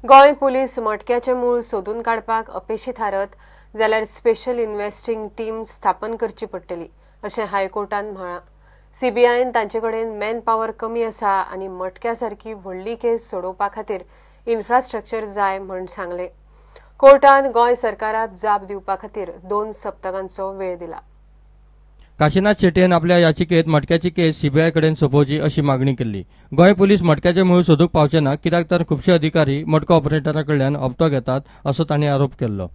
गोय पुलीस मटक्याचे मूळ सोदून काडपाक अपेशी थारत जाल्यार स्पेशल इन्व्हेस्टिंग टीम स्थापन करची पडटली अशें हायकोर्टान म्हळां। सीबीआयन तांचे कडेन मॅन पॉवर कमी आसा आनी मटक्या सारकी व्हडली केस सोडोवपा खातीर इन्फ्रास्ट्रक्चर जाय म्हण सांगलें। कोर्टान गोय सरकाराक जाप दिवपा खातीर 2 सप्तकांचो वेळ दिला। काशीनाथ शेट्येन आपल्या याचिकेत मटक्याची केस सीबीआय कडेन सोपोवची अशी मागणी केली। गोय पुलीस मटक्याचे मूळ सोदूंक पावचे ना, कित्याक तर खुबशे अधिकारी मटको ऑपरेटरा कडल्यान हप्तो घेतात असो तांणी आरोप केल्लो।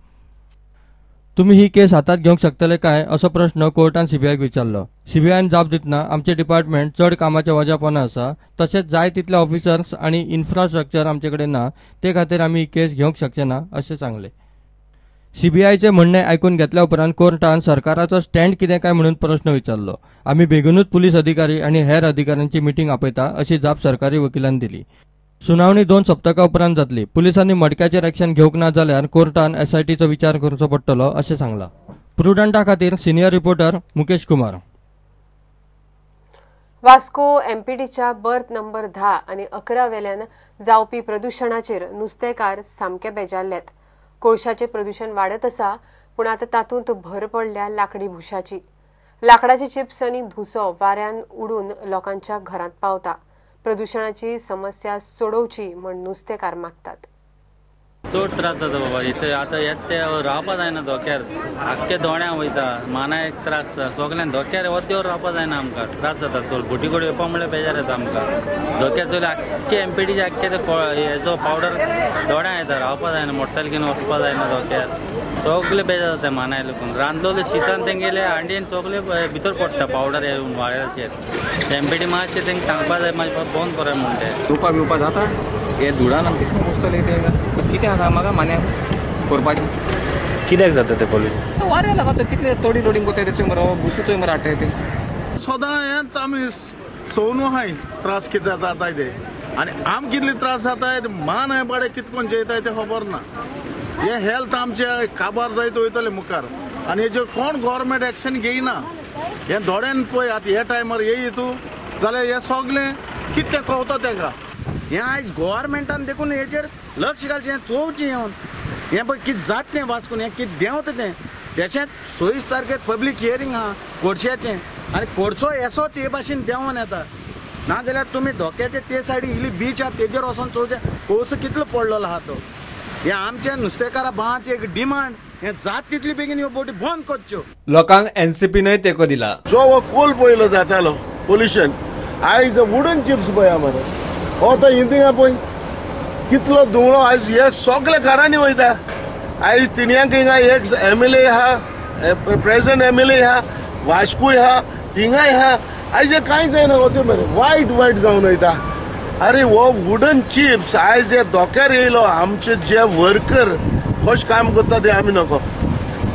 तुम्ही ही केस हातात घेवंक शकतले काय असो प्रश्न कोर्टान सीबीआयक विचारलो। सीबीआयन जाप दितना आमचे डिपार्टमेंट चड कामाच्या वजापोना आसा, तशेंच जाय तितले ऑफिसर्स आनी इन्फ्रास्ट्रक्चर आमचे कडेन ना, ते खातीर आमी ही केस घेवंक शकचे ना अशें सांगलें। सीबीआयचे म्हणणे आयकून घेतल्या उपरांत कोर्टान सरकाराचो स्टँड कितें काय म्हणून प्रश्न विचारलो। आमी बेगीनूच पुलीस अधिकारी आनी हेर अधिकाऱ्यांची मिटींग आपयता अशी जाप सरकारी वकिलान दिली। सुनावणी 2 सप्तकां उपरांत जातली। पुलिसांनी मडक्याचेर एक्शन घेवंक ना जाल्यार कोर्टान एसआयटीचो विचार करचो पडटलो अशें सांगलां। प्रुडंटा खातीर सिनियर रिपोर्टर मुकेश कुमार। वास्को एमपीडीच्या बर्थ नंबर 10 आनी 11 वेल्यान जावपी प्रदूषणाचेर नुस्तेकार सामके बेजारल्यात। कोळशाचें प्रदूषण वाडत आसा, पूण आतां तातूंत भर पडल्या लाकडी भुशाची। लाकडाचे चिप्स आनी भुसो वाऱ्यान उडून लोकांच्या घरांत पावता। प्रदूषणाची समस्या सोडोवची म्हण नुस्तेकार मागतात। चड त्रास जाता बाबा, इथे आता येते रावपा जायना धोक्यार, आख्खे दोण्यां वयता, मानायक त्रास जाता, सगळ्यांक धोक्यार वतेवर रावपा जायना, आमकां त्रास जाता। चड बोटी कडेन येवपा म्हणल्यार बेजार येता आमकां। धोक्यार चल आख्खे एमपीडीचे आख्खे हेजो पावडर दोण्यां येता, रावपा जायना, मोटरसायकलीन वचपा जायना धोक्यार, सगळे बेजार जाता मानाय लागून। रांदलोले शीतान तेंगेले हांडयेन सगळे भितर पडटा पावडर येवन वाऱ्याचेर। एमपीडी मातशें तेंका सांगपा जाय, मातशें बंद करा म्हण ते। येवपा बिवपा जाता, हे धुडान आमी कितें बसतले ते कितें आसा म्हाका मान्याक करपाचें। कित्याक जाता ते पोल्यूशन? वाऱ्या लागता, कितले तोडी लोडिंग कोताय तेचो मरो बुसूचो मरो हाडटाय ते। सदां हेंच आमी सोवनू हाय त्रास कितें जाताय ते, आनी आम कितले त्रास जाताय मान हे बडे कितकोन जयताय ते खबर ना। हे हेल्थ आमचे काबार जायत वयतले मुखार, आनी हेजेर कोण गव्हर्मेंट एक्शन घेयना। हे धोड्यान पळय आतां हे टायमार येयी तूं जाल्यार हे सगळें कितें कवता तेंकां। हे आयज गव्हर्मेंटान देखून हेचेर लक्ष घालचें, चोवचें येवन हें पळय कितें जाता तें वाचून हें कितें देंवता तें। तेशेंच 26 तारखेर पब्लीक हियरींग आहा कोडशेचें, आनी कोडसो एसोच हे भाशेन देंवन येता। नाजाल्यार तुमी धोक्याचे ते सायडी इल्ली बीच आहा तेजेर वचोन चोवचें कोळसो कितलो पडलेलो आहा तो। हे आमच्या नुस्तेकारा भावाची एक डिमांड, हे जात तितली बेगीन ह्यो बोटी बंद करच्यो। लोकांक एनसीपीनय तेको दिला। जो हो कोल पयलो जातालो पोल्युशन, आयज वुडन चिप्स पळया मरे, हो तो हिंदिंगा पळय कितलो धुंवळो आयज हे सगळे घरांनी वयता। आयज तिणयांक हिंगा एक एमएलए आहा, प्रेझेंट एमएलए आहा, वास्कोय आहा, थिंगाय आहा, आयज हे कांय जायना वचून मरे, वायट जावन वयता। अरे हो वुडन चिप्स आयज हे धोक्यार येयलो। आमचे जे वर्कर कशें काम करता ते आमी नको,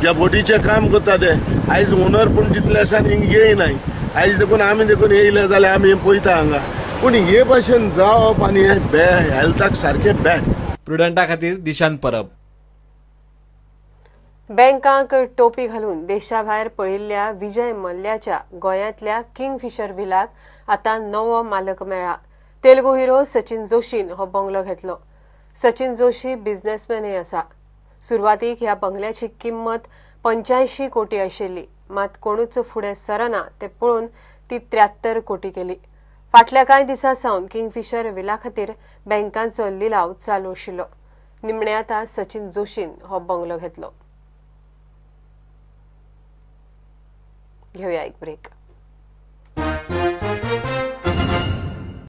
जे बोटीचे काम करता ते आयज ओनर पूण तितले आसा हिंग येयनाय। आयज देखून आमी देखून येयले जाल्यार आमी पळयता हांगा, पूण हे भाशेन जावप आनी हे हेल्थाक सारखे बॅड। प्रुडंटा खातीर दिशांत परब। बँकांक टोपी घालून देशाभायर पळयिल्ल्या विजय मल्ल्याच्या गोंयांतल्या किंगफिशर व्हिलाक आतां नवो मालक मेळ्ळा। तेलुगू हिरो सचिन जोशीन हो बंगलो घेतलो। सचिन जोशी बिझनेसमॅनय आसा। सुरवातीक ह्या बंगल्याची किंमत 85 कोटी आशिल्ली, मात कोणूच फुडें सरना ते पळोवन ती 73 कोटी केली। फाटल्या कांय दिसां सावन किंगफिशर व्हिला खातीर बँकांचो लिलाव चालू आशिल्लो। निमणे आतां सचिन जोशीन हो बंगलो घेतलो। घेवया एक ब्रेक।